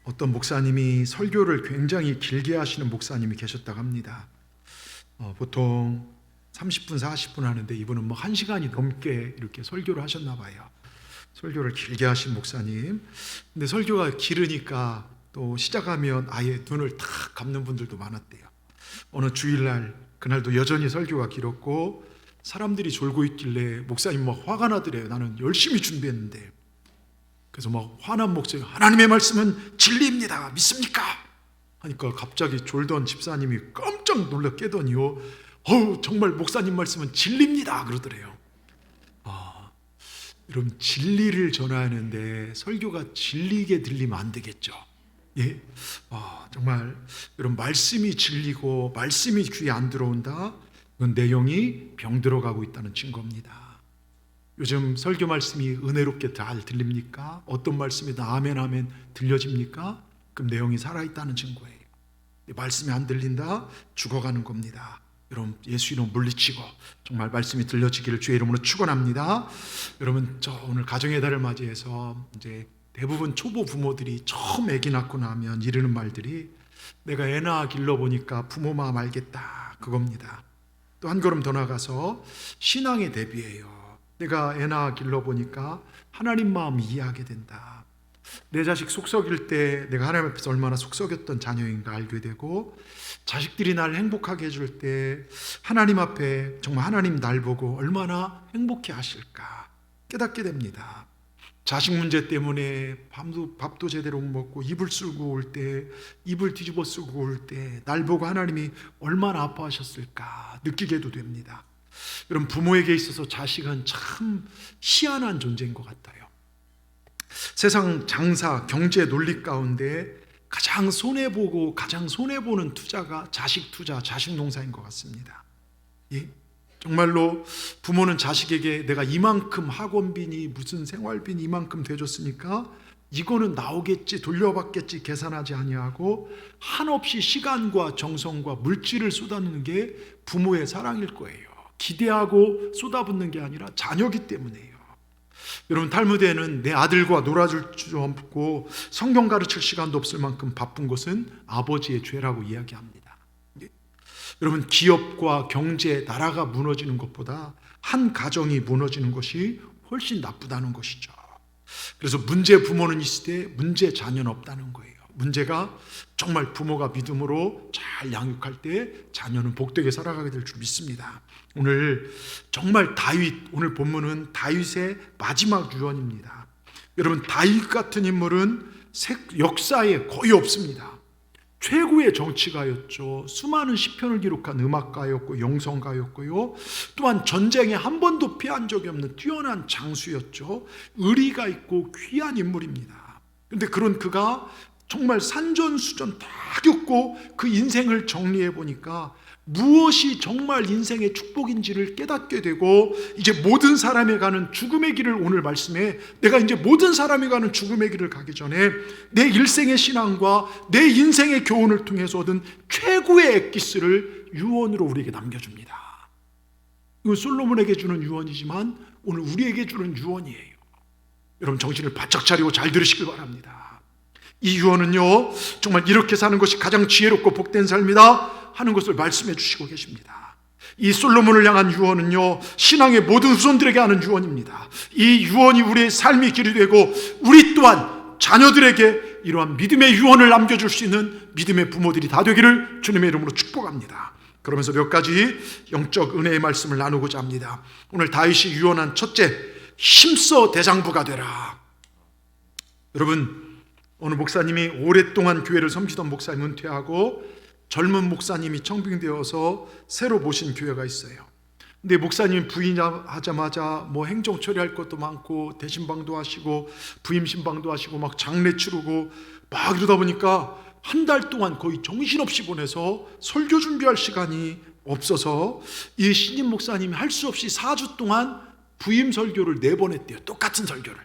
어떤 목사님이 설교를 굉장히 길게 하시는 목사님이 계셨다고 합니다. 보통 30분, 40분 하는데 이분은 뭐 1시간이 넘게 이렇게 설교를 하셨나 봐요. 설교를 길게 하신 목사님. 근데 설교가 길으니까 또 시작하면 아예 눈을 탁 감는 분들도 많았대요. 어느 주일날, 그날도 여전히 설교가 길었고 사람들이 졸고 있길래 목사님 막 화가 나더래요. 나는 열심히 준비했는데. 그래서 막 화난 목소리, 하나님의 말씀은 진리입니다. 믿습니까? 하니까 갑자기 졸던 집사님이 깜짝 놀라 깨더니요, 정말 목사님 말씀은 진리입니다 그러더래요. 여러분, 진리를 전하는데 설교가 진리게 들리면 안 되겠죠. 예, 정말 여러분, 말씀이 진리고 말씀이 귀에 안 들어온다, 그건 내용이 병들어가고 있다는 증거입니다. 요즘 설교 말씀이 은혜롭게 잘 들립니까? 어떤 말씀이든 아멘 아멘 들려집니까? 그럼 내용이 살아있다는 증거예요. 말씀이 안 들린다? 죽어가는 겁니다. 여러분, 예수 이름 물리치고 정말 말씀이 들려지기를 주의 이름으로 축원합니다. 여러분, 저 오늘 가정의 달을 맞이해서 이제 대부분 초보 부모들이 처음 아기 낳고 나면 이르는 말들이, 내가 애 낳아 길러보니까 부모 마음 알겠다, 그겁니다. 또 한 걸음 더 나가서 신앙의 대비예요. 내가 애 낳아 길러보니까 하나님 마음 이해하게 된다. 내 자식 속썩일 때 내가 하나님 앞에서 얼마나 속썩였던 자녀인가 알게 되고, 자식들이 날 행복하게 해줄 때 하나님 앞에 정말 하나님 날 보고 얼마나 행복해 하실까 깨닫게 됩니다. 자식 문제 때문에 밥도 제대로 못 먹고 이불 쓰고 올 때, 이불 뒤집어 쓰고 올 때 날 보고 하나님이 얼마나 아파하셨을까 느끼게도 됩니다. 여러분, 부모에게 있어서 자식은 참 희한한 존재인 것 같아요. 세상 장사, 경제 논리 가운데 가장 손해보고 가장 손해보는 투자가 자식 투자, 자식 농사인 것 같습니다. 예? 정말로 부모는 자식에게 내가 이만큼 학원비니 무슨 생활비니 이만큼 대줬으니까 이거는 나오겠지, 돌려받겠지 계산하지 아니하고 한없이 시간과 정성과 물질을 쏟아붓는 게 부모의 사랑일 거예요. 기대하고 쏟아붓는 게 아니라 자녀기 때문에요. 여러분, 탈무드에는 내 아들과 놀아줄 줄 없고 성경 가르칠 시간도 없을 만큼 바쁜 것은 아버지의 죄라고 이야기합니다. 여러분, 기업과 경제, 나라가 무너지는 것보다 한 가정이 무너지는 것이 훨씬 나쁘다는 것이죠. 그래서 문제 부모는 있을 때 문제 자녀는 없다는 거예요. 문제가 정말 부모가 믿음으로 잘 양육할 때 자녀는 복되게 살아가게 될 줄 믿습니다. 오늘 정말 오늘 본문은 다윗의 마지막 유언입니다. 여러분, 다윗 같은 인물은 역사에 거의 없습니다. 최고의 정치가였죠. 수많은 시편을 기록한 음악가였고 영성가였고요. 또한 전쟁에 한 번도 피한 적이 없는 뛰어난 장수였죠. 의리가 있고 귀한 인물입니다. 그런데 그런 그가 정말 산전수전 다 겪고 그 인생을 정리해 보니까 무엇이 정말 인생의 축복인지를 깨닫게 되고, 이제 모든 사람이 가는 죽음의 길을, 오늘 말씀에 내가 이제 모든 사람이 가는 죽음의 길을 가기 전에 내 일생의 신앙과 내 인생의 교훈을 통해서 얻은 최고의 엑기스를 유언으로 우리에게 남겨줍니다. 이건 솔로몬에게 주는 유언이지만 오늘 우리에게 주는 유언이에요. 여러분, 정신을 바짝 차리고 잘 들으시길 바랍니다. 이 유언은요, 정말 이렇게 사는 것이 가장 지혜롭고 복된 삶이다 하는 것을 말씀해 주시고 계십니다. 이 솔로몬을 향한 유언은요, 신앙의 모든 후손들에게 하는 유언입니다. 이 유언이 우리의 삶의 길이 되고 우리 또한 자녀들에게 이러한 믿음의 유언을 남겨줄 수 있는 믿음의 부모들이 다 되기를 주님의 이름으로 축복합니다. 그러면서 몇 가지 영적 은혜의 말씀을 나누고자 합니다. 오늘 다윗이 유언한 첫째, 힘써 대장부가 되라. 여러분, 어느 목사님이 오랫동안 교회를 섬기던 목사님 은퇴하고 젊은 목사님이 청빙되어서 새로 모신 교회가 있어요. 근데 목사님이 부임하자마자 뭐 행정 처리할 것도 많고 대신방도 하시고 부임신방도 하시고 막 장례 치르고 막 이러다 보니까 한 달 동안 거의 정신없이 보내서 설교 준비할 시간이 없어서 이 신임 목사님이 할 수 없이 4주 동안 부임 설교를 4번 했대요. 똑같은 설교를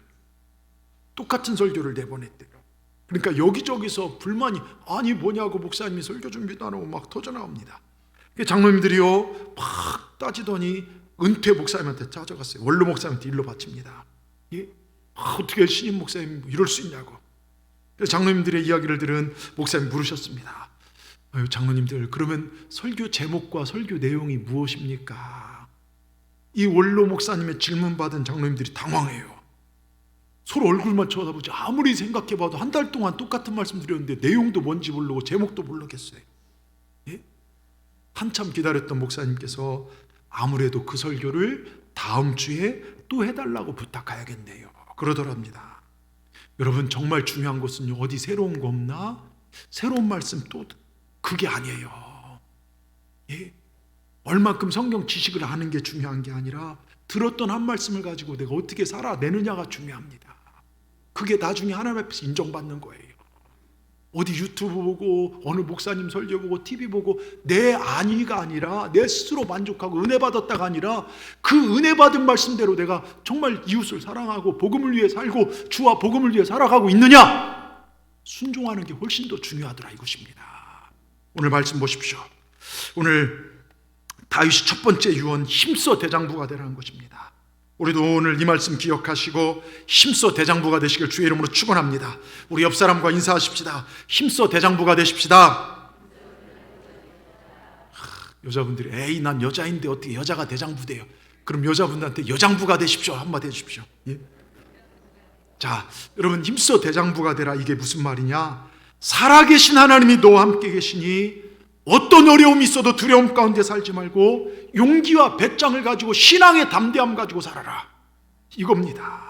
4번 했대요. 그러니까 여기저기서 불만이, 아니 뭐냐고 목사님이 설교 준비도 안 하고 막 터져나옵니다. 장로님들이요 막 따지더니 은퇴 목사님한테 찾아갔어요. 원로 목사님한테 일로 바칩니다. 예? 어떻게 신임 목사님 이럴 수 있냐고. 그래서 장로님들의 이야기를 들은 목사님 물으셨습니다. 아유, 장로님들, 그러면 설교 제목과 설교 내용이 무엇입니까? 이 원로 목사님의 질문 받은 장로님들이 당황해요. 서로 얼굴만 쳐다보지 아무리 생각해봐도 한 달 동안 똑같은 말씀 드렸는데 내용도 뭔지 모르고 제목도 모르겠어요. 예? 한참 기다렸던 목사님께서 아무래도 그 설교를 다음 주에 또 해달라고 부탁해야겠네요 그러더랍니다. 여러분, 정말 중요한 것은요, 어디 새로운 거 없나? 새로운 말씀 또 그게 아니에요. 예? 얼만큼 성경 지식을 아는 게 중요한 게 아니라 들었던 한 말씀을 가지고 내가 어떻게 살아내느냐가 중요합니다. 그게 나중에 하나님 앞에서 인정받는 거예요. 어디 유튜브 보고 어느 목사님 설교 보고 TV 보고 내 안위가 아니라 내 스스로 만족하고 은혜 받았다가 아니라 그 은혜 받은 말씀대로 내가 정말 이웃을 사랑하고 복음을 위해 살고 주와 복음을 위해 살아가고 있느냐, 순종하는 게 훨씬 더 중요하더라 이것입니다. 오늘 말씀 보십시오. 오늘 다윗이 첫 번째 유언, 힘써 대장부가 되라는 것입니다. 우리도 오늘 이 말씀 기억하시고 힘써 대장부가 되시길 주의 이름으로 축원합니다. 우리 옆 사람과 인사하십시다. 힘써 대장부가 되십시다. 여자분들이 에이 난 여자인데 어떻게 여자가 대장부 돼요? 그럼 여자분들한테 여장부가 되십시오 한마디 해주십시오. 예? 자, 여러분, 힘써 대장부가 되라, 이게 무슨 말이냐? 살아계신 하나님이 너와 함께 계시니 어떤 어려움이 있어도 두려움 가운데 살지 말고 용기와 배짱을 가지고 신앙의 담대함 가지고 살아라, 이겁니다.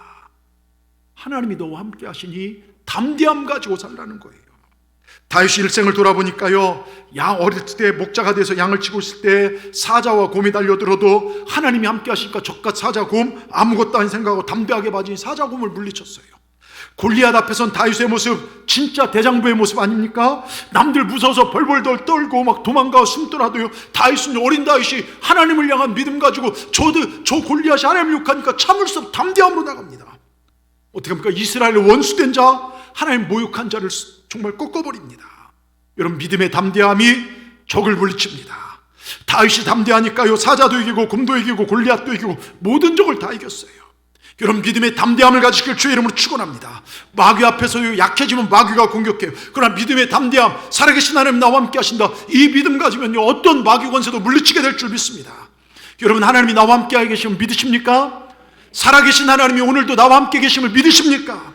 하나님이 너와 함께 하시니 담대함 가지고 살라는 거예요. 다윗이 일생을 돌아보니까요, 어릴 때 목자가 돼서 양을 치고 있을 때 사자와 곰이 달려들어도 하나님이 함께 하시니까 적과 사자, 곰 아무것도 아닌 생각하고 담대하게 맞으니 사자, 곰을 물리쳤어요. 골리앗 앞에선 다윗의 모습 진짜 대장부의 모습 아닙니까? 남들 무서워서 벌벌 떨고 막 도망가 숨더라도요, 다윗은 어린 다윗이 하나님을 향한 믿음 가지고 저 골리앗이 하나님을 욕하니까 참을 수 없어 담대함으로 나갑니다. 어떻게 합니까? 이스라엘의 원수된 자, 하나님 모욕한 자를 정말 꺾어버립니다. 여러분, 믿음의 담대함이 적을 물리칩니다. 다윗이 담대하니까요, 사자도 이기고 곰도 이기고 골리앗도 이기고 모든 적을 다 이겼어요. 여러분, 믿음의 담대함을 가지길 주의 이름으로 축원합니다. 마귀 앞에서 약해지면 마귀가 공격해요. 그러나 믿음의 담대함, 살아계신 하나님 나와 함께 하신다, 이 믿음 가지면요, 어떤 마귀 권세도 물리치게 될 줄 믿습니다. 여러분, 하나님이 나와 함께 계시면 믿으십니까? 살아계신 하나님이 오늘도 나와 함께 계심을 믿으십니까?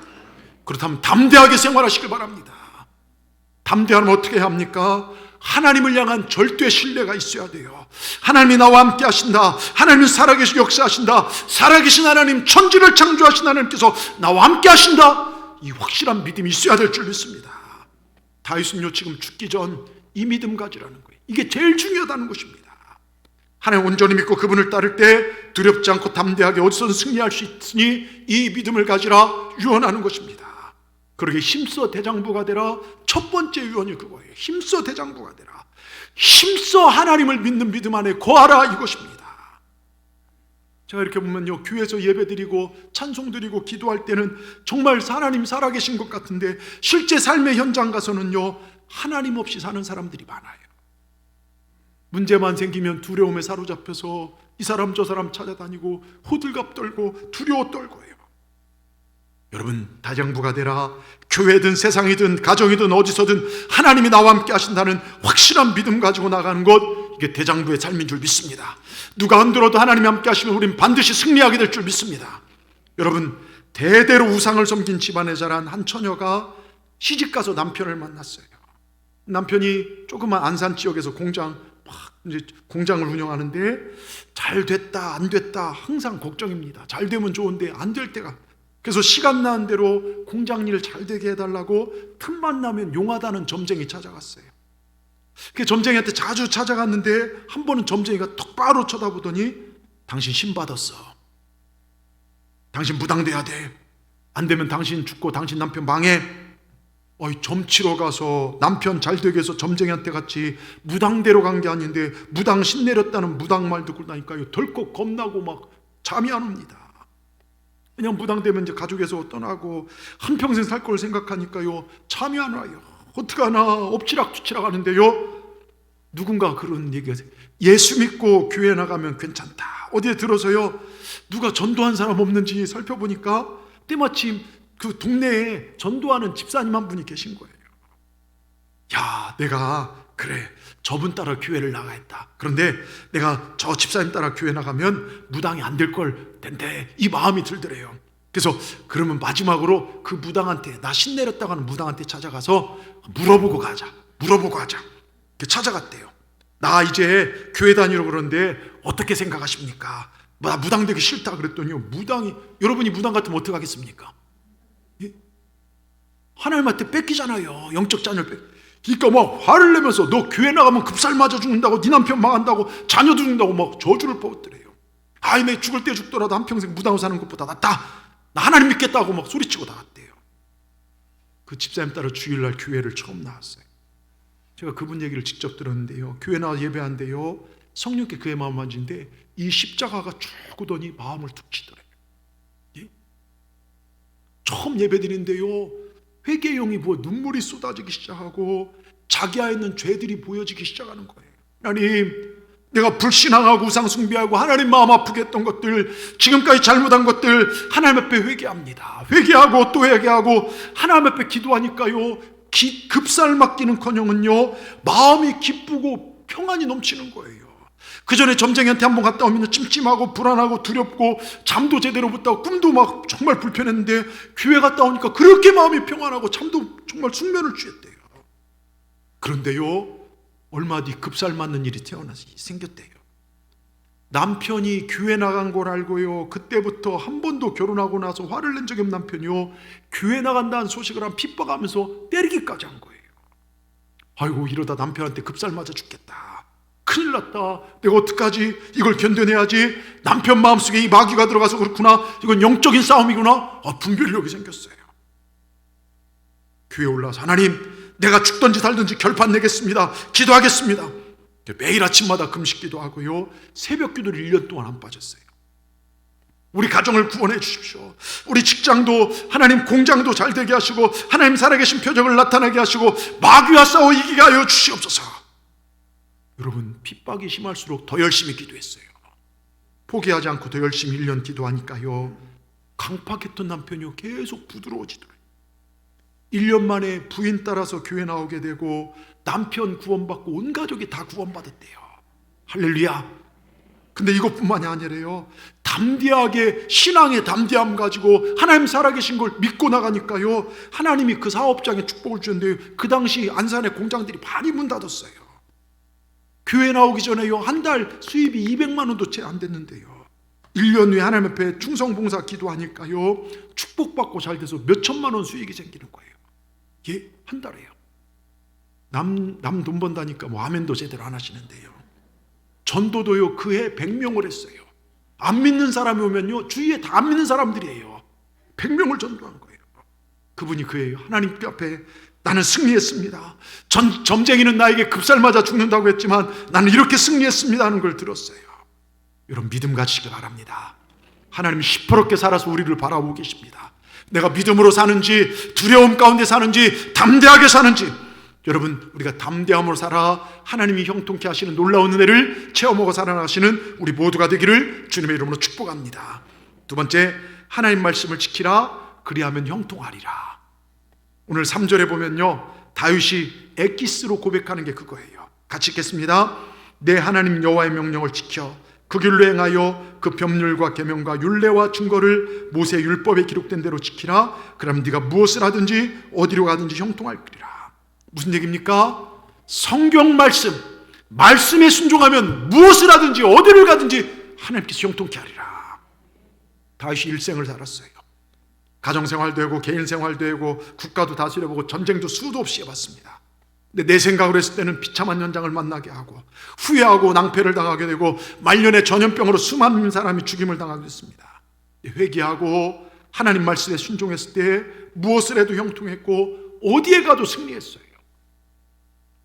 그렇다면 담대하게 생활하시길 바랍니다. 담대하면 어떻게 해야 합니까? 하나님을 향한 절대 신뢰가 있어야 돼요. 하나님이 나와 함께 하신다, 하나님이 살아계신 역사하신다, 살아계신 하나님, 천지를 창조하신 하나님께서 나와 함께 하신다, 이 확실한 믿음이 있어야 될 줄 믿습니다. 다윗은요, 지금 죽기 전 이 믿음 가지라는 거예요. 이게 제일 중요하다는 것입니다. 하나님 온전히 믿고 그분을 따를 때 두렵지 않고 담대하게 어디서든 승리할 수 있으니 이 믿음을 가지라 유언하는 것입니다. 그러게 힘써 대장부가 되라, 첫 번째 유언이 그거예요. 힘써 대장부가 되라, 힘써 하나님을 믿는 믿음 안에 거하라, 이것입니다. 제가 이렇게 보면요, 교회에서 예배드리고 찬송드리고 기도할 때는 정말 하나님 살아계신 것 같은데 실제 삶의 현장 가서는요, 하나님 없이 사는 사람들이 많아요. 문제만 생기면 두려움에 사로잡혀서 이 사람 저 사람 찾아다니고 호들갑 떨고 두려워 떨고요. 여러분, 다장부가 되라. 교회든 세상이든 가정이든 어디서든 하나님이 나와 함께 하신다는 확실한 믿음 가지고 나가는 것, 이게 대장부의 삶인 줄 믿습니다. 누가 흔들어도 하나님이 함께 하시면 우리는 반드시 승리하게 될 줄 믿습니다. 여러분, 대대로 우상을 섬긴 집안에 자란 한 처녀가 시집가서 남편을 만났어요. 남편이 조그만 안산 지역에서 공장을 운영하는데 잘 됐다 안 됐다 항상 걱정입니다. 잘 되면 좋은데 안 될 때가, 그래서 시간 나는 대로 공장 일 잘 되게 해달라고 틈만 나면 용하다는 점쟁이 찾아갔어요. 그 점쟁이한테 자주 찾아갔는데 한 번은 점쟁이가 똑바로 쳐다보더니 당신 신 받았어, 당신 무당돼야 돼, 안 되면 당신 죽고 당신 남편 망해. 점 치러 가서 남편 잘 되게 해서 점쟁이한테 같이 무당대로 간 게 아닌데 무당 신 내렸다는 무당 말 듣고 나니까요, 덜컥 겁나고 막 잠이 안 옵니다. 그냥 무당되면 이제 가족에서 떠나고 한평생 살 걸 생각하니까요, 잠이 안 와요. 어떡하나 엎치락뒤치락 하는데요, 누군가 그런 얘기가, 예수 믿고 교회 나가면 괜찮다, 어디에 들어서요, 누가 전도한 사람 없는지 살펴보니까 때마침 그 동네에 전도하는 집사님 한 분이 계신 거예요. 야, 내가 그래 저분 따라 교회를 나가겠다. 그런데 내가 저 집사님 따라 교회 나가면 무당이 안 될 걸 텐데 이 마음이 들더래요. 그래서 그러면 마지막으로 그 무당한테, 나 신내렸다고 하는 무당한테 찾아가서 물어보고 가자. 찾아갔대요. 나 이제 교회 다니려고 그러는데 어떻게 생각하십니까? 나 무당 되기 싫다 그랬더니 여러분이 무당 같으면 어떻게 하겠습니까? 하나님한테 뺏기잖아요. 영적 자녀를 그러니까 막 화를 내면서 너 교회 나가면 급살 맞아 죽는다고, 네 남편 망한다고, 자녀 죽는다고 막 저주를 퍼붓더래요. 내 죽을 때 죽더라도 한평생 무당으로 사는 것보다 낫다. 나 하나님 믿겠다고 막 소리치고 나갔대요. 그 집사님 따라 주일날 교회를 처음 나왔어요. 제가 그분 얘기를 직접 들었는데요, 교회 나와 예배한대요, 성령께 그의 마음 만진데 이 십자가가 쭉 오더니 마음을 툭 치더래요. 예? 처음 예배 드린데요, 회개의 영이 부어 눈물이 쏟아지기 시작하고 자기 안에 있는 죄들이 보여지기 시작하는 거예요. 하나님, 내가 불신앙하고 우상 숭배하고 하나님 마음 아프게 했던 것들, 지금까지 잘못한 것들 하나님 앞에 회개합니다. 회개하고 또 회개하고 하나님 앞에 기도하니까요, 급살 맞기는커녕은요 마음이 기쁘고 평안이 넘치는 거예요. 그 전에 점쟁이한테 한번 갔다 오면 찜찜하고 불안하고 두렵고 잠도 제대로 못 자고 꿈도 막 정말 불편했는데 교회 갔다 오니까 그렇게 마음이 평안하고 잠도 정말 숙면을 취했대요. 그런데요, 얼마 뒤 급살 맞는 일이 생겼대요. 남편이 교회 나간 걸 알고요, 그때부터 한 번도 결혼하고 나서 화를 낸 적이 없는 남편이요, 교회 나간다는 소식을 한 핍박하면서 때리기까지 한 거예요. 아이고, 이러다 남편한테 급살 맞아 죽겠다, 큰일 났다, 내가 어떡하지, 이걸 견뎌내야지, 남편 마음속에 이 마귀가 들어가서 그렇구나, 이건 영적인 싸움이구나, 분별력이 생겼어요. 교회 올라와서 하나님, 내가 죽든지 살든지 결판 내겠습니다, 기도하겠습니다. 매일 아침마다 금식기도 하고요, 새벽 기도를 1년 동안 안 빠졌어요. 우리 가정을 구원해 주십시오. 우리 직장도 하나님, 공장도 잘 되게 하시고 하나님 살아계신 표적을 나타나게 하시고 마귀와 싸워 이기게 하여 주시옵소서. 여러분, 핍박이 심할수록 더 열심히 기도했어요. 포기하지 않고 더 열심히 1년 기도하니까요, 강팍했던 남편이 계속 부드러워지더래요. 1년 만에 부인 따라서 교회 나오게 되고 남편 구원받고 온 가족이 다 구원받았대요. 할렐루야. 근데 이것뿐만이 아니래요. 담대하게, 신앙의 담대함 가지고 하나님 살아계신 걸 믿고 나가니까요, 하나님이 그 사업장에 축복을 주는데 그 당시 안산의 공장들이 많이 문 닫았어요. 교회 나오기 전에요, 한 달 수입이 200만 원도 채 안 됐는데요, 1년 후에 하나님 앞에 충성봉사 기도하니까요, 축복받고 잘 돼서 몇 천만 원 수익이 생기는 거예요. 예, 한 달에요. 남 돈 번다니까 뭐 아멘도 제대로 안 하시는데요, 전도도요 그해 100명을 했어요. 안 믿는 사람이 오면요, 주위에 다 안 믿는 사람들이에요. 100명을 전도한 거예요. 그분이 그예요. 하나님 앞에 나는 승리했습니다. 점쟁이는 나에게 급살 맞아 죽는다고 했지만 나는 이렇게 승리했습니다 하는 걸 들었어요. 여러분, 믿음 가지시기 바랍니다. 하나님이 시퍼렇게 살아서 우리를 바라보고 계십니다. 내가 믿음으로 사는지 두려움 가운데 사는지 담대하게 사는지, 여러분, 우리가 담대함으로 살아 하나님이 형통케 하시는 놀라운 은혜를 체험하고 살아나가시는 우리 모두가 되기를 주님의 이름으로 축복합니다. 두 번째, 하나님 말씀을 지키라, 그리하면 형통하리라. 오늘 3절에 보면요, 다윗이 엑기스로 고백하는 게 그거예요. 같이 읽겠습니다. 내 하나님 여호와의 명령을 지켜 그 길로 행하여 그 법률과 계명과 율례와 증거를 모세의 율법에 기록된 대로 지키라. 그러면 네가 무엇을 하든지 어디로 가든지 형통할 거리라. 무슨 얘기입니까? 성경 말씀에 순종하면 무엇을 하든지 어디를 가든지 하나님께서 형통케 하리라. 다윗이 일생을 살았어요. 가정생활도 하고 개인생활도 하고 국가도 다스려보고 전쟁도 수도 없이 해봤습니다. 근데 내 생각으로 했을 때는 비참한 현장을 만나게 하고 후회하고 낭패를 당하게 되고 말년에 전염병으로 수많은 사람이 죽임을 당하게 됐습니다. 회개하고 하나님 말씀에 순종했을 때 무엇을 해도 형통했고 어디에 가도 승리했어요.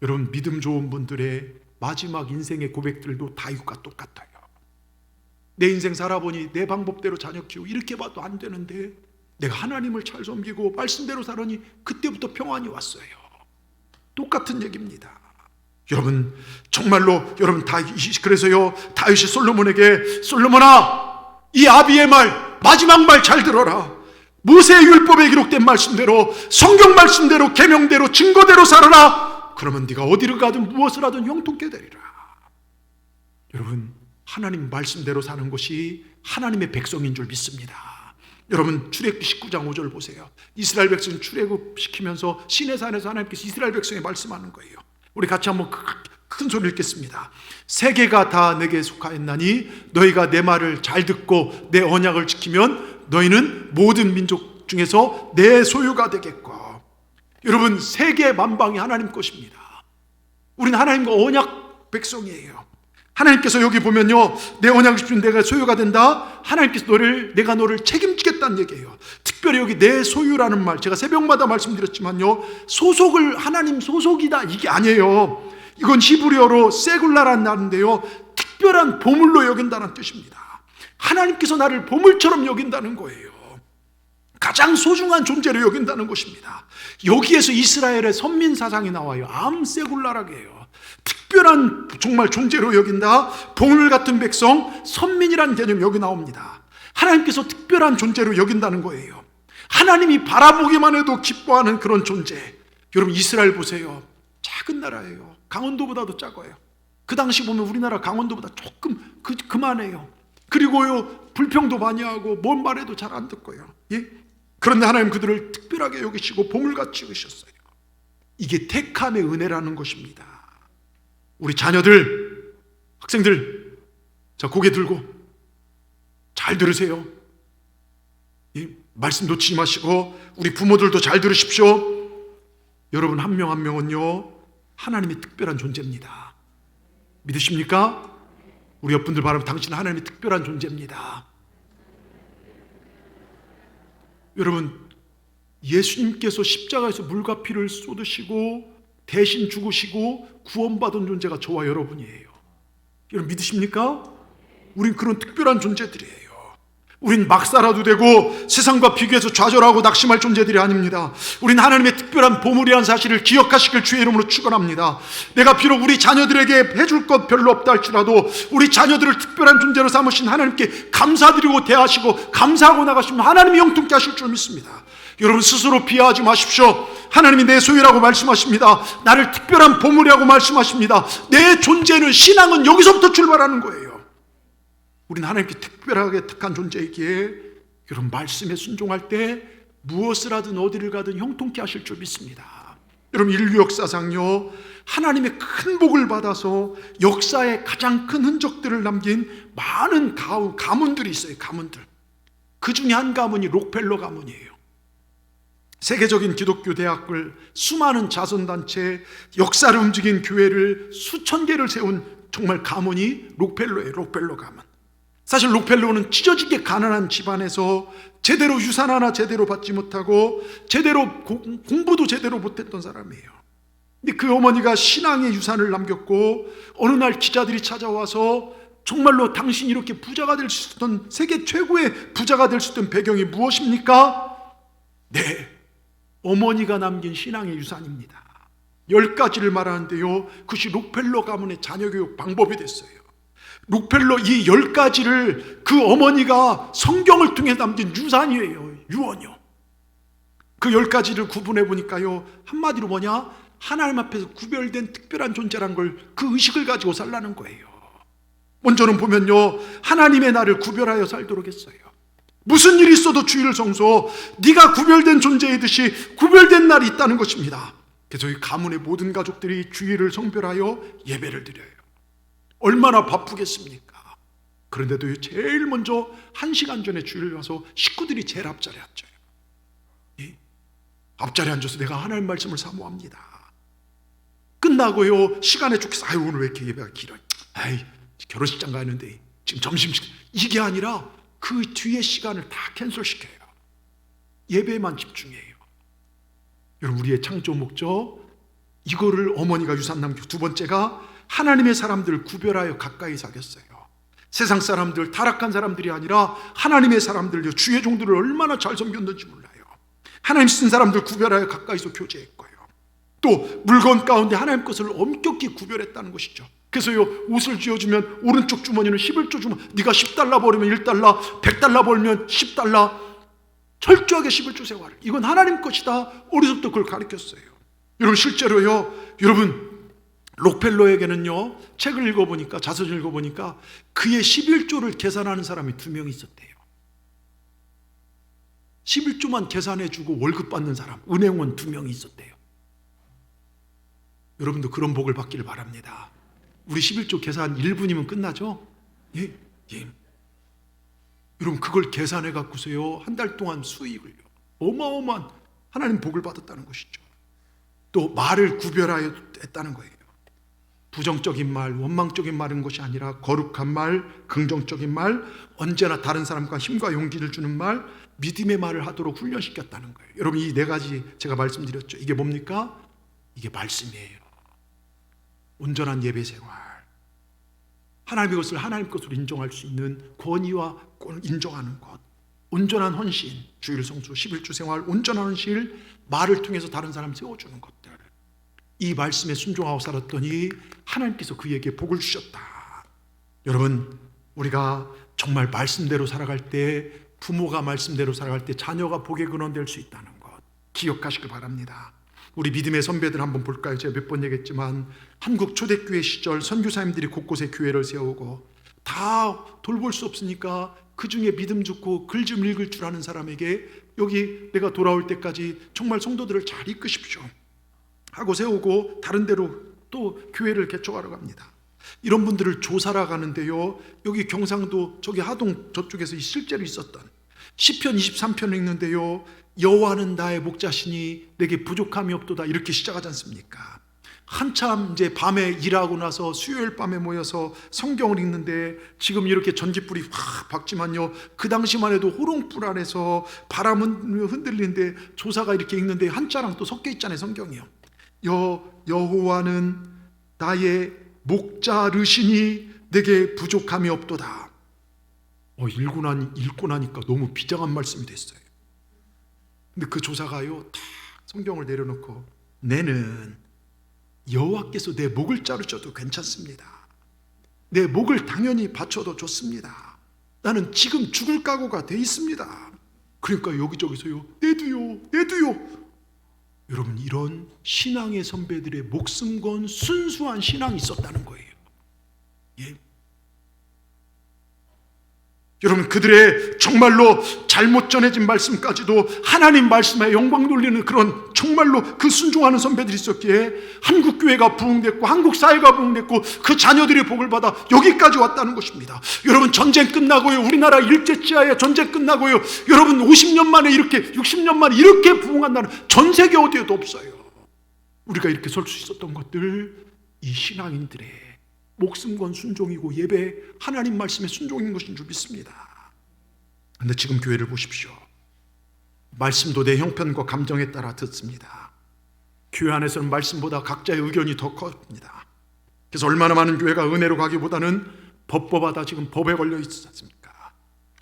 여러분, 믿음 좋은 분들의 마지막 인생의 고백들도 다윗과 똑같아요. 내 인생 살아보니 내 방법대로 자녀 키우고 이렇게 봐도 안 되는데 내가 하나님을 잘 섬기고 말씀대로 살아니 그때부터 평안이 왔어요. 똑같은 얘기입니다. 여러분, 정말로 여러분, 그래서요 다윗이 솔로몬에게, 솔로몬아, 이 아비의 말, 마지막 말 잘 들어라. 모세의 율법에 기록된 말씀대로, 성경 말씀대로, 계명대로, 증거대로 살아라. 그러면 네가 어디를 가든 무엇을 하든 형통케 되리라. 여러분, 하나님 말씀대로 사는 것이 하나님의 백성인 줄 믿습니다. 여러분, 출애굽기 19장 5절 보세요. 이스라엘 백성 출애굽시키면서 시내산에서 하나님께서 이스라엘 백성에 말씀하는 거예요. 우리 같이 한번 큰 소리를 읽겠습니다. 세계가 다 내게 속하였나니 너희가 내 말을 잘 듣고 내 언약을 지키면 너희는 모든 민족 중에서 내 소유가 되겠고. 여러분, 세계 만방이 하나님 것입니다. 우리는 하나님과 언약 백성이에요. 하나님께서 여기 보면요, 내 언약을 지키면 내가 소유가 된다. 하나님께서 내가 너를 책임지겠다는 얘기예요. 특별히 여기 내 소유라는 말, 제가 새벽마다 말씀드렸지만요, 소속을 하나님 소속이다 이게 아니에요. 이건 히브리어로 세굴라라는 말인데요, 특별한 보물로 여긴다는 뜻입니다. 하나님께서 나를 보물처럼 여긴다는 거예요. 가장 소중한 존재로 여긴다는 것입니다. 여기에서 이스라엘의 선민 사상이 나와요. 암세굴라라고 해요. 특별한 정말 존재로 여긴다. 보물 같은 백성, 선민이라는 개념이 여기 나옵니다. 하나님께서 특별한 존재로 여긴다는 거예요. 하나님이 바라보기만 해도 기뻐하는 그런 존재. 여러분, 이스라엘 보세요. 작은 나라예요. 강원도보다도 작아요. 그 당시 보면 우리나라 강원도보다 조금 그만해요. 그리고요, 불평도 많이 하고 뭔 말해도 잘 안 듣고요. 예? 그런데 하나님 그들을 특별하게 여기시고 보물같이 여기셨어요. 이게 택함의 은혜라는 것입니다. 우리 자녀들, 학생들, 자, 고개 들고 잘 들으세요. 이 말씀 놓치지 마시고 우리 부모들도 잘 들으십시오. 여러분, 한 명 한 명은요, 하나님의 특별한 존재입니다. 믿으십니까? 우리 옆분들 바라보면 당신은 하나님의 특별한 존재입니다. 여러분, 예수님께서 십자가에서 물과 피를 쏟으시고 대신 죽으시고 구원받은 존재가 저와 여러분이에요. 여러분, 믿으십니까? 우린 그런 특별한 존재들이에요. 우린 막 살아도 되고 세상과 비교해서 좌절하고 낙심할 존재들이 아닙니다. 우린 하나님의 특별한 보물이라는 사실을 기억하시길 주의 이름으로 축원합니다. 내가 비록 우리 자녀들에게 해줄 것 별로 없다 할지라도 우리 자녀들을 특별한 존재로 삼으신 하나님께 감사드리고 대하시고 감사하고 나가시면 하나님이 영통케 하실 줄 믿습니다. 여러분, 스스로 비하하지 마십시오. 하나님이 내 소유라고 말씀하십니다. 나를 특별한 보물이라고 말씀하십니다. 내 존재는, 신앙은 여기서부터 출발하는 거예요. 우리는 하나님께 특별하게 택한 존재이기에 여러분, 말씀에 순종할 때 무엇을 하든 어디를 가든 형통케 하실 줄 믿습니다. 여러분, 인류 역사상요, 하나님의 큰 복을 받아서 역사에 가장 큰 흔적들을 남긴 많은 가문들이 있어요. 가문들. 그 중에 한 가문이 록펠러 가문이에요. 세계적인 기독교 대학을, 수많은 자선단체, 역사를 움직인 교회를 수천 개를 세운 정말 가문이 록펠러예요. 록펠러 가문. 사실 록펠러는 찢어지게 가난한 집안에서 제대로 유산 하나 제대로 받지 못하고 제대로 공부도 제대로 못했던 사람이에요. 근데 그 어머니가 신앙의 유산을 남겼고 어느 날 기자들이 찾아와서 정말로 당신이 이렇게 부자가 될 수 있던, 세계 최고의 부자가 될 수 있던 배경이 무엇입니까? 네, 어머니가 남긴 신앙의 유산입니다. 10가지를 말하는데요, 그것이 록펠러 가문의 자녀교육 방법이 됐어요. 록펠러 이 10가지를 그 어머니가 성경을 통해 남긴 유산이에요. 유언이요. 그 10가지를 구분해 보니까요, 한마디로 뭐냐? 하나님 앞에서 구별된 특별한 존재란 걸, 그 의식을 가지고 살라는 거예요. 먼저는 보면요, 하나님의 나를 구별하여 살도록 했어요. 무슨 일이 있어도 주의를 성소, 네가 구별된 존재이듯이 구별된 날이 있다는 것입니다. 그래서 이 가문의 모든 가족들이 주일을 성별하여 예배를 드려요. 얼마나 바쁘겠습니까? 그런데도 제일 먼저 1시간 전에 주일을 와서 식구들이 제일 앞자리에 앉아요. 예? 앞자리에 앉아서 내가 하나님 말씀을 사모합니다. 끝나고요, 시간에 쫓겨서 아유, 오늘 왜 이렇게 예배가 길어? 아이, 결혼식장 가는데 지금 점심시간, 이게 아니라 그 뒤에 시간을 다 캔슬시켜요. 예배에만 집중해요. 여러분, 우리의 창조 목적, 이거를 어머니가 유산 남기고, 두 번째가 하나님의 사람들을 구별하여 가까이 사귀었어요. 세상 사람들, 타락한 사람들이 아니라 하나님의 사람들요, 주의 종들을 얼마나 잘 섬겼는지 몰라요. 하나님 쓴 사람들 구별하여 가까이서 교제했고요. 또 물건 가운데 하나님 것을 엄격히 구별했다는 것이죠. 그래서요, 옷을 쥐어주면 오른쪽 주머니는 11조 주머니, 네가 $10 벌으면 $1, $100 벌면 $10, 철저하게 11조 생활을. 이건 하나님 것이다. 어려서부터 그걸 가르쳤어요. 여러분 실제로요. 여러분 록펠러에게는요. 책을 읽어보니까 자서전을 읽어보니까 그의 11조를 계산하는 사람이 2명 있었대요. 11조만 계산해주고 월급 받는 사람, 은행원 2명이 있었대요. 여러분도 그런 복을 받기를 바랍니다. 우리 11조 계산 1분이면 끝나죠? 예. 여러분 그걸 계산해 갖고서요 한 달 동안 수익을요 어마어마한 하나님 복을 받았다는 것이죠. 또 말을 구별하여 했다는 거예요. 부정적인 말, 원망적인 말인 것이 아니라 거룩한 말, 긍정적인 말, 언제나 다른 사람과 힘과 용기를 주는 말, 믿음의 말을 하도록 훈련시켰다는 거예요. 여러분 이 4가지 제가 말씀드렸죠. 이게 뭡니까? 이게 말씀이에요. 온전한 예배 생활, 하나님의 것을 하나님 것으로 인정할 수 있는 권위와 인정하는 것, 온전한 헌신, 주일 성수, 11주 생활, 온전한 헌신, 말을 통해서 다른 사람 세워주는 것들, 이 말씀에 순종하고 살았더니 하나님께서 그에게 복을 주셨다. 여러분 우리가 정말 말씀대로 살아갈 때, 부모가 말씀대로 살아갈 때 자녀가 복의 근원 될 수 있다는 것 기억하시길 바랍니다. 우리 믿음의 선배들 한번 볼까요? 제가 몇 번 얘기했지만 한국 초대교회 시절 선교사님들이 곳곳에 교회를 세우고 다 돌볼 수 없으니까 그 중에 믿음 좋고 글 좀 읽을 줄 아는 사람에게 여기 내가 돌아올 때까지 정말 성도들을 잘 이끄십시오 하고 세우고 다른 데로 또 교회를 개척하러 갑니다. 이런 분들을 조사하러 가는데요, 여기 경상도 저기 하동 저쪽에서 실제로 있었던 시편 23편을 읽는데요, 여호와는 나의 목자시니 내게 부족함이 없도다 이렇게 시작하지 않습니까? 한참 이제 밤에 일하고 나서 수요일 밤에 모여서 성경을 읽는데 지금 이렇게 전깃불이 확 박지만요, 그 당시만 해도 호롱불 안에서 바람은 흔들리는데 조사가 이렇게 읽는데 한자랑 또 섞여 있잖아요. 성경이요. 여호와는 나의 목자르시니 내게 부족함이 없도다. 읽고 나니까 너무 비장한 말씀이 됐어요. 근데 그 조사가요 딱 성경을 내려놓고, 내는 여호와께서 내 목을 자르셔도 괜찮습니다. 내 목을 당연히 바쳐도 좋습니다. 나는 지금 죽을 각오가 돼 있습니다. 그러니까 여기저기서요 내도요. 여러분 이런 신앙의 선배들의 목숨 건 순수한 신앙이 있었다는 거예요. 예. 여러분 그들의 정말로 잘못 전해진 말씀까지도 하나님 말씀에 영광 돌리는 그런 정말로 그 순종하는 선배들이 있었기에 한국교회가 부흥됐고 한국사회가 부흥됐고 그 자녀들이 복을 받아 여기까지 왔다는 것입니다. 여러분 전쟁 끝나고요, 우리나라 일제치하에 전쟁 끝나고요, 여러분 50년 만에 이렇게 60년 만에 이렇게 부흥한다는 전 세계 어디에도 없어요. 우리가 이렇게 설 수 있었던 것들, 이 신앙인들의 목숨 건 순종이고 예배 하나님 말씀에 순종인 것인 줄 믿습니다. 그런데 지금 교회를 보십시오. 말씀도 내 형편과 감정에 따라 듣습니다. 교회 안에서는 말씀보다 각자의 의견이 더 큽니다. 그래서 얼마나 많은 교회가 은혜로 가기보다는 법법하다 지금 법에 걸려 있지 않습니까?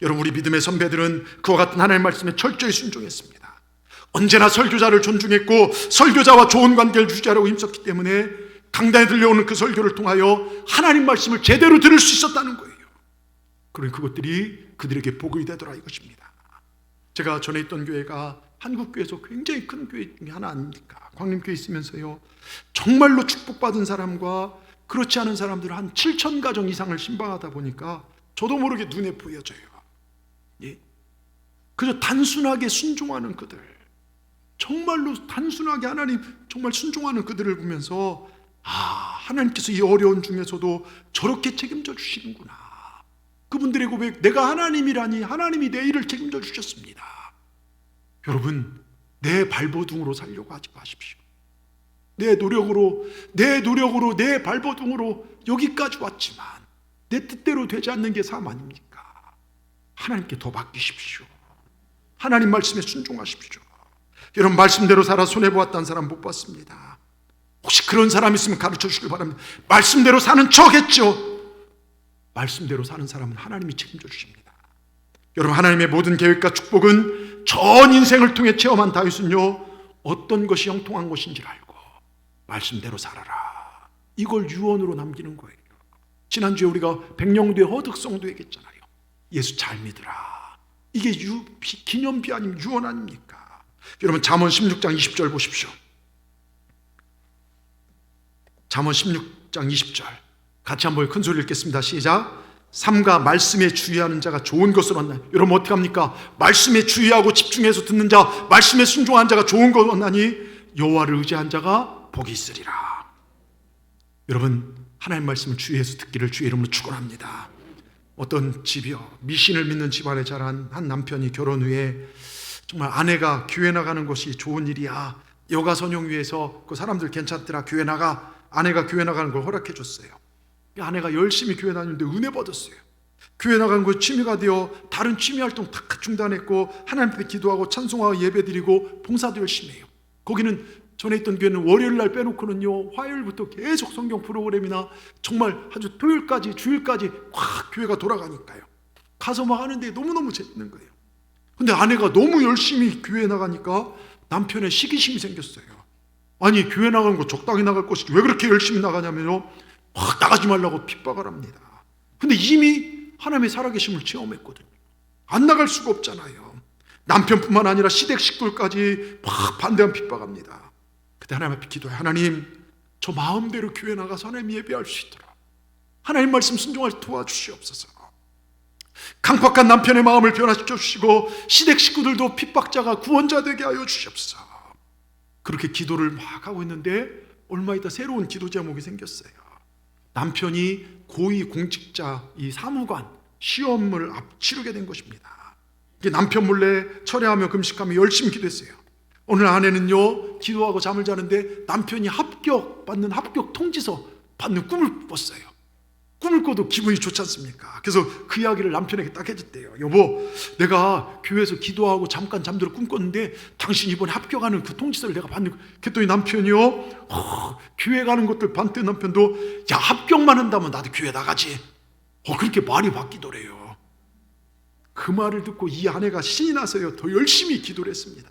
여러분 우리 믿음의 선배들은 그와 같은 하나님 말씀에 철저히 순종했습니다. 언제나 설교자를 존중했고 설교자와 좋은 관계를 유지하려고 힘썼기 때문에 강단에 들려오는 그 설교를 통하여 하나님 말씀을 제대로 들을 수 있었다는 거예요. 그러니 그것들이 그들에게 복이 되더라 이것입니다. 제가 전에 있던 교회가 한국교회에서 굉장히 큰 교회 중에 하나 아닙니까? 광림교회 있으면서요, 정말로 축복받은 사람과 그렇지 않은 사람들을 한 7천 가정 이상을 신방하다 보니까 저도 모르게 눈에 보여져요. 예. 그저 단순하게 순종하는 그들, 정말로 단순하게 하나님 정말 순종하는 그들을 보면서 하나님께서 이 어려운 중에서도 저렇게 책임져 주시는구나. 그분들의 고백, 내가 하나님이라니 하나님이 내 일을 책임져 주셨습니다. 여러분 내 발버둥으로 살려고 하지 마십시오. 내 노력으로 내 발버둥으로 여기까지 왔지만 내 뜻대로 되지 않는 게 삶 아닙니까? 하나님께 더 맡기십시오. 하나님 말씀에 순종하십시오. 여러분 말씀대로 살아 손해보았다는 사람 못 봤습니다. 혹시 그런 사람 있으면 가르쳐 주시길 바랍니다. 말씀대로 사는 척했죠. 말씀대로 사는 사람은 하나님이 책임져 주십니다. 여러분 하나님의 모든 계획과 축복은 전 인생을 통해 체험한 다윗은요, 어떤 것이 형통한 것인지를 알고 말씀대로 살아라, 이걸 유언으로 남기는 거예요. 지난주에 우리가 백령도의 허득성도 얘기했잖아요. 예수 잘 믿으라, 이게 기념비 아니면 유언 아닙니까? 여러분 잠언 16장 20절 보십시오. 잠언 16장 20절 같이 한번 큰 소리 읽겠습니다. 시작. 삼가 말씀에 주의하는 자가 좋은 것을 얻나니. 여러분 어떻게 합니까? 말씀에 주의하고 집중해서 듣는 자, 말씀에 순종한 자가 좋은 것을 얻나니 여호와를 의지한 자가 복이 있으리라. 여러분 하나님 말씀을 주의해서 듣기를 주의 이름으로 축원합니다. 어떤 집이요, 미신을 믿는 집안에 자란 한 남편이 결혼 후에 정말 아내가 교회 나가는 것이 좋은 일이야, 여가 선용위에서 그 사람들 괜찮더라, 교회 나가, 아내가 교회 나가는 걸 허락해 줬어요. 아내가 열심히 교회 다니는데 은혜 받았어요. 교회 나가는 거 취미가 되어 다른 취미 활동 다 중단했고 하나님 앞에 기도하고 찬송하고 예배드리고 봉사도 열심히 해요. 거기는 전에 있던 교회는 월요일 날 빼놓고는요, 화요일부터 계속 성경 프로그램이나 정말 아주 토요일까지 주일까지 확 교회가 돌아가니까요. 가서 막 하는데 너무너무 재밌는 거예요. 근데 아내가 너무 열심히 교회 나가니까 남편의 시기심이 생겼어요. 아니 교회 나가는 거 적당히 나갈 것이지 왜 그렇게 열심히 나가냐면요, 확 나가지 말라고 핍박을 합니다. 근데 이미 하나님의 살아계심을 체험했거든요. 안 나갈 수가 없잖아요. 남편뿐만 아니라 시댁 식구까지 막 반대한 핍박합니다. 그때 하나님 앞에 기도해. 하나님, 저 마음대로 교회 나가서 하나님 예배할 수 있도록 하나님 말씀 순종할 도와주시옵소서. 강팍한 남편의 마음을 변화시켜 주시고 시댁 식구들도 핍박자가 구원자 되게 하여 주시옵소서. 그렇게 기도를 막 하고 있는데 얼마 있다 새로운 기도 제목이 생겼어요. 남편이 고위 공직자 이 사무관 시험을 치르게 된 것입니다. 남편 몰래 철회하며 금식하며 열심히 기도했어요. 오늘 아내는요, 기도하고 잠을 자는데 남편이 합격 통지서 받는 꿈을 꿨어요. 꿈을 꿔도 기분이 좋지 않습니까? 그래서 그 이야기를 남편에게 딱 해줬대요. 여보, 내가 교회에서 기도하고 잠깐 잠들어 꿈 꿨는데 당신 이번에 합격하는 그 통지서를 내가 받는. 그랬더니 남편이요, 교회 가는 것들 반대 남편도 야 합격만 한다면 나도 교회 나가지. 그렇게 말이 바뀌더래요. 그 말을 듣고 이 아내가 신이 나서요 더 열심히 기도를 했습니다.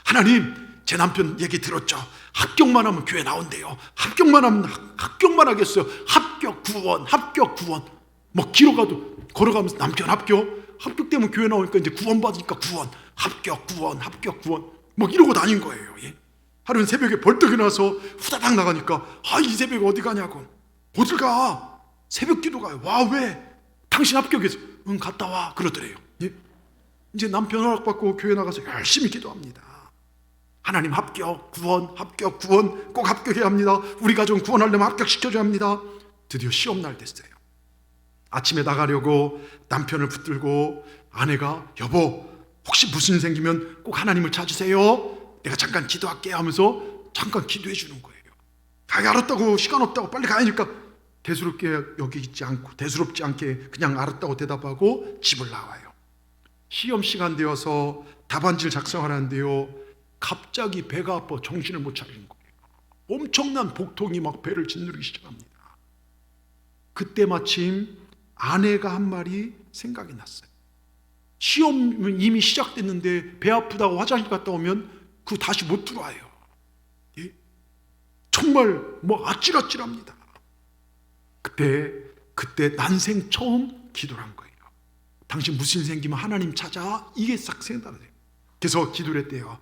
하나님, 제 남편 얘기 들었죠? 합격만 하면 교회 나온대요. 합격만 하면 합격만 하겠어요. 합격 구원, 합격 구원. 뭐 길어가도 걸어가면서 남편 합격되면 교회 나오니까 이제 구원 받으니까 구원, 합격 구원, 합격 구원. 뭐 이러고 다닌 거예요. 예? 하루는 새벽에 벌떡 일어나서 후다닥 나가니까 이 새벽에 어디 가냐고. 어딜 가? 새벽 기도 가요. 와, 왜? 당신 합격했어. 응, 갔다 와. 그러더래요. 예? 이제 남편 허락받고 교회 나가서 열심히 기도합니다. 하나님 합격, 구원, 꼭 합격해야 합니다. 우리 가정 구원하려면 합격시켜줘야 합니다. 드디어 시험날 됐어요. 아침에 나가려고 남편을 붙들고 아내가 여보, 혹시 무슨 일 생기면 꼭 하나님을 찾으세요. 내가 잠깐 기도할게 하면서 잠깐 기도해 주는 거예요. 알았다고, 시간 없다고, 빨리 가야니까 대수롭지 않게 그냥 알았다고 대답하고 집을 나와요. 시험 시간 되어서 답안지를 작성하는데요, 갑자기 배가 아파 정신을 못 차리는 거예요. 엄청난 복통이 막 배를 짓누르기 시작합니다. 그때 마침 아내가 한 말이 생각이 났어요. 시험은 이미 시작됐는데 배 아프다고 화장실 갔다 오면 그거 다시 못 들어와요. 예? 정말 뭐 아찔아찔합니다. 그때 난생 처음 기도를 한 거예요. 당신 무슨 일 생기면 하나님 찾아. 이게 싹 생각나요. 그래서 기도를 했대요.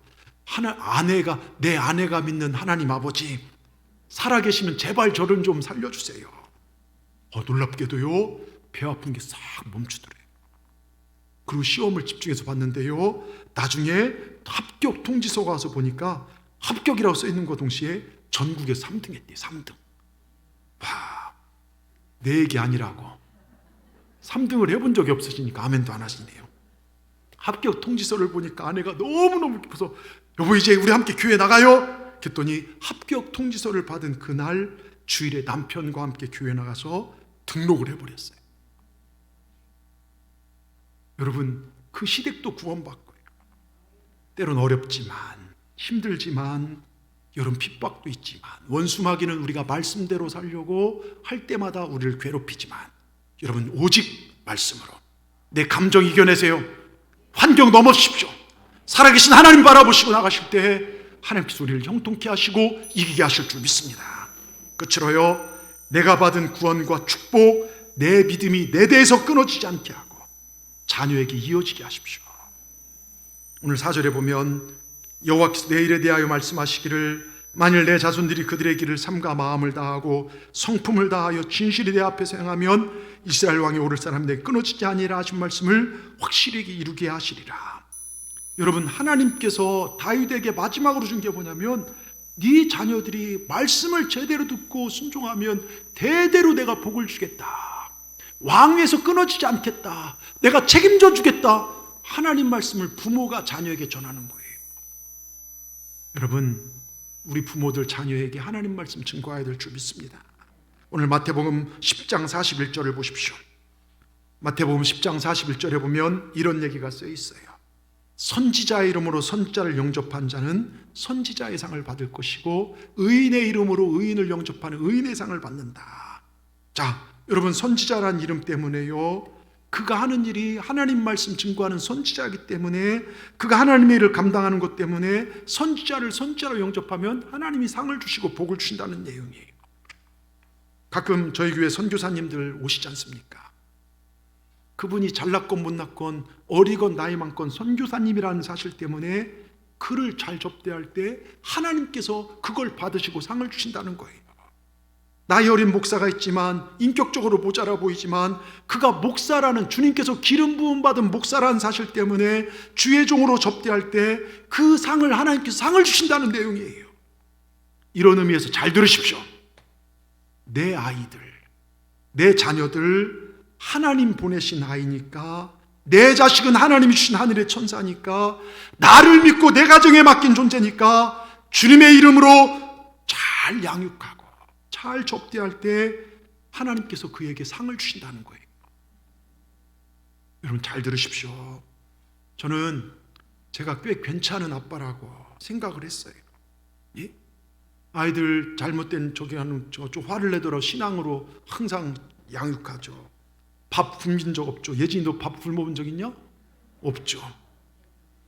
내 아내가 믿는 하나님 아버지, 살아계시면 제발 저를 좀 살려주세요. 놀랍게도요, 배 아픈 게 싹 멈추더래요. 그리고 시험을 집중해서 봤는데요, 나중에 합격 통지서가 와서 보니까 합격이라고 써있는 거 동시에 전국에 3등 했대요. 3등. 와, 내 얘기 아니라고. 3등을 해본 적이 없으시니까 아멘도 안 하시네요. 합격 통지서를 보니까 아내가 너무너무 기뻐서 여보, 이제 우리 함께 교회 나가요. 그랬더니 합격 통지서를 받은 그날 주일에 남편과 함께 교회 나가서 등록을 해버렸어요. 여러분, 그 시댁도 구원받고요. 때론 어렵지만, 힘들지만, 여러분 핍박도 있지만, 원수마귀는 우리가 말씀대로 살려고 할 때마다 우리를 괴롭히지만, 여러분 오직 말씀으로 내 감정 이겨내세요. 환경 넘어십시오. 살아계신 하나님 바라보시고 나가실 때 하나님께서 우리를 형통케 하시고 이기게 하실 줄 믿습니다. 끝으로요, 내가 받은 구원과 축복, 내 믿음이 내 대에서 끊어지지 않게 하고 자녀에게 이어지게 하십시오. 오늘 4절에 보면 여호와께서 내 일에 대하여 말씀하시기를 만일 내 자손들이 그들의 길을 삼가 마음을 다하고 성품을 다하여 진실이 내 앞에서 행하면 이스라엘 왕이 오를 사람 내게 끊어지지 아니라 하신 말씀을 확실히 이루게 하시리라. 여러분, 하나님께서 다윗에게 마지막으로 준 게 뭐냐면 네 자녀들이 말씀을 제대로 듣고 순종하면 대대로 내가 복을 주겠다, 왕위에서 끊어지지 않겠다, 내가 책임져 주겠다. 하나님 말씀을 부모가 자녀에게 전하는 거예요. 여러분, 우리 부모들 자녀에게 하나님 말씀 증거해야 될 줄 믿습니다. 오늘 마태복음 10장 41절을 보십시오. 마태복음 10장 41절에 보면 이런 얘기가 쓰여 있어요. 선지자의 이름으로 선지자를 영접한 자는 선지자의 상을 받을 것이고 의인의 이름으로 의인을 영접하는 의인의 상을 받는다. 자, 여러분, 선지자란 이름 때문에요, 그가 하는 일이 하나님 말씀 증거하는 선지자이기 때문에, 그가 하나님의 일을 감당하는 것 때문에 선지자를 선지자로 영접하면 하나님이 상을 주시고 복을 주신다는 내용이에요. 가끔 저희 교회 선교사님들 오시지 않습니까? 그분이 잘났건 못났건 어리건 나이 많건 선교사님이라는 사실 때문에 그를 잘 접대할 때 하나님께서 그걸 받으시고 상을 주신다는 거예요. 나이 어린 목사가 있지만 인격적으로 모자라 보이지만 그가 목사라는, 주님께서 기름 부음 받은 목사라는 사실 때문에 주의 종으로 접대할 때 그 상을 하나님께서 상을 주신다는 내용이에요. 이런 의미에서 잘 들으십시오. 내 아이들, 내 자녀들 하나님 보내신 아이니까, 내 자식은 하나님이 주신 하늘의 천사니까, 나를 믿고 내 가정에 맡긴 존재니까 주님의 이름으로 잘 양육하고 잘 접대할 때 하나님께서 그에게 상을 주신다는 거예요. 여러분, 잘 들으십시오. 저는 제가 꽤 괜찮은 아빠라고 생각을 했어요. 예? 아이들 잘못된 저기 하는 저 화를 내더라도 신앙으로 항상 양육하죠. 밥 굶긴 적 없죠. 예진이 너 밥 굶어본 적 있냐? 없죠.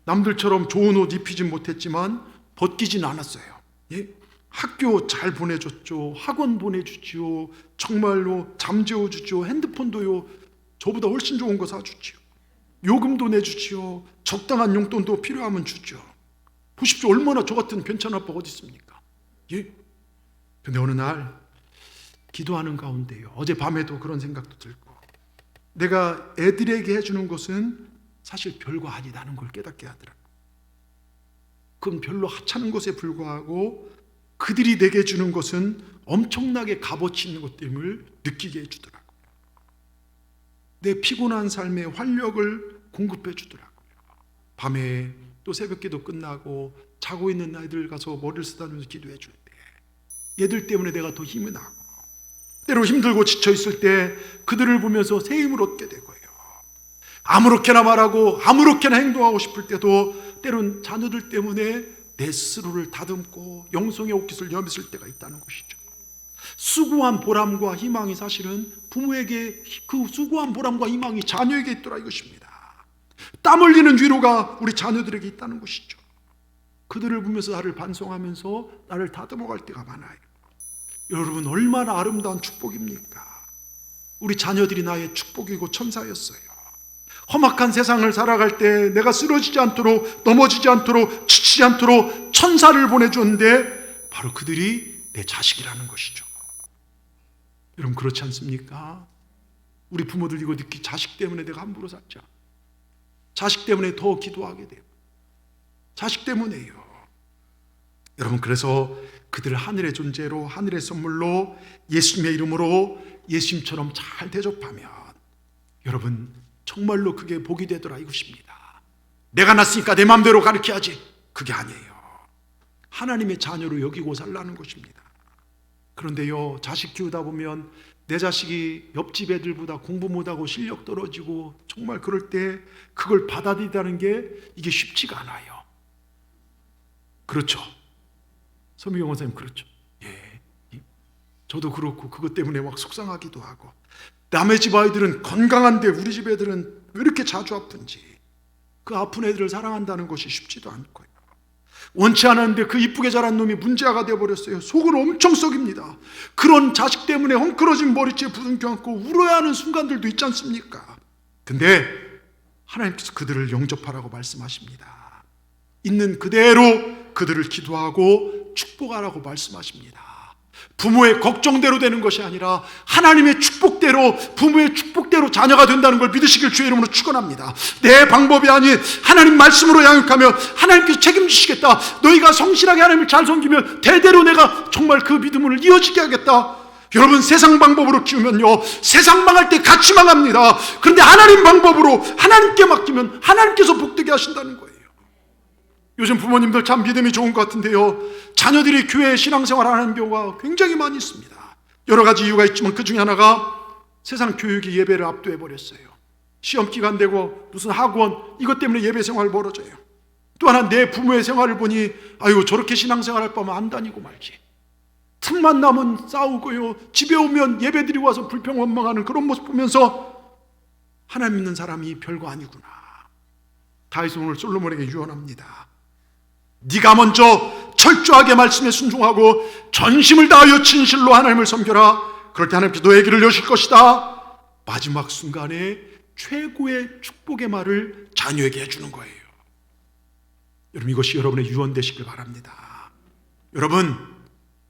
남들처럼 좋은 옷 입히진 못했지만 벗기진 않았어요. 예? 학교 잘 보내줬죠. 학원 보내주지요. 정말로 잠 재워주죠. 핸드폰도요, 저보다 훨씬 좋은 거 사주지요. 요금도 내주지요. 적당한 용돈도 필요하면 주죠. 보십시오, 얼마나 저 같은 괜찮은 아빠가 어디 있습니까? 예? 근데 어느 날 기도하는 가운데요, 어제 밤에도 그런 생각도 들고, 내가 애들에게 해주는 것은 사실 별거 아니다는 걸 깨닫게 하더라고요. 그건 별로 하찮은 것에 불과하고 그들이 내게 주는 것은 엄청나게 값어치 있는 것들을 느끼게 해주더라고요. 내 피곤한 삶에 활력을 공급해 주더라고요. 밤에 또 새벽기도 끝나고 자고 있는 아이들 가서 머리를 쓰다듬으면서 기도해 줄 때 얘들 때문에 내가 더 힘이 나고, 때로 힘들고 지쳐 있을 때 그들을 보면서 새 힘을 얻게 되고요. 아무렇게나 말하고 아무렇게나 행동하고 싶을 때도 때론 자녀들 때문에 내 스스로를 다듬고 영성의 옷깃을 여밌을 때가 있다는 것이죠. 수고한 보람과 희망이 사실은 부모에게, 그 수고한 보람과 희망이 자녀에게 있더라 이것입니다. 땀 흘리는 위로가 우리 자녀들에게 있다는 것이죠. 그들을 보면서 나를 반성하면서 나를 다듬어갈 때가 많아요. 여러분, 얼마나 아름다운 축복입니까? 우리 자녀들이 나의 축복이고 천사였어요. 험악한 세상을 살아갈 때 내가 쓰러지지 않도록, 넘어지지 않도록, 지치지 않도록 천사를 보내줬는데 바로 그들이 내 자식이라는 것이죠. 여러분, 그렇지 않습니까? 우리 부모들 이거 듣기, 자식 때문에 내가 함부로 살자, 자식 때문에 더 기도하게 돼요. 자식 때문에요. 여러분, 그래서 그들을 하늘의 존재로, 하늘의 선물로, 예수님의 이름으로 예수님처럼 잘 대접하면 여러분 정말로 그게 복이 되더라 이것입니다. 내가 낳았으니까 내 마음대로 가르쳐야지, 그게 아니에요. 하나님의 자녀로 여기고 살라는 것입니다. 그런데요, 자식 키우다 보면 내 자식이 옆집 애들보다 공부 못하고 실력 떨어지고 정말 그럴 때 그걸 받아들이다는 게 이게 쉽지가 않아요. 그렇죠? 서미경 원사님, 그렇죠? 예, 저도 그렇고 그것 때문에 막 속상하기도 하고, 남의 집 아이들은 건강한데 우리 집 애들은 왜 이렇게 자주 아픈지, 그 아픈 애들을 사랑한다는 것이 쉽지도 않고요. 원치 않았는데 그 이쁘게 자란 놈이 문제아가 되어버렸어요. 속을 엄청 썩입니다. 그런 자식 때문에 헝클어진 머리채 부둥켜 안고 울어야 하는 순간들도 있지 않습니까? 근데 하나님께서 그들을 영접하라고 말씀하십니다. 있는 그대로 그들을 기도하고 축복하라고 말씀하십니다. 부모의 걱정대로 되는 것이 아니라 하나님의 축복대로, 부모의 축복대로 자녀가 된다는 걸 믿으시길 주의 이름으로 축원합니다. 내 방법이 아닌 하나님 말씀으로 양육하면 하나님께서 책임지시겠다. 너희가 성실하게 하나님을 잘 섬기면 대대로 내가 정말 그 믿음을 이어지게 하겠다. 여러분, 세상 방법으로 키우면요, 세상 망할 때 같이 망합니다. 그런데 하나님 방법으로 하나님께 맡기면 하나님께서 복되게 하신다는 거예요. 요즘 부모님들 참 믿음이 좋은 것 같은데요, 자녀들이 교회 신앙생활 안 하는 경우가 굉장히 많이 있습니다. 여러 가지 이유가 있지만 그 중에 하나가 세상 교육이 예배를 압도해 버렸어요. 시험 기간 되고 무슨 학원 이것 때문에 예배 생활 멀어져요. 또 하나, 내 부모의 생활을 보니 아유, 저렇게 신앙생활 할 거면 안 다니고 말지. 틈만 나면 싸우고요, 집에 오면 예배 드리고 와서 불평원망하는 그런 모습 보면서 하나님 믿는 사람이 별거 아니구나. 다윗은 오늘 솔로몬에게 유언합니다. 네가 먼저 철저하게 말씀에 순종하고 전심을 다하여 진실로 하나님을 섬겨라. 그럴 때 하나님께서 너의 길을 여실 것이다. 마지막 순간에 최고의 축복의 말을 자녀에게 해주는 거예요. 여러분, 이것이 여러분의 유언 되시길 바랍니다.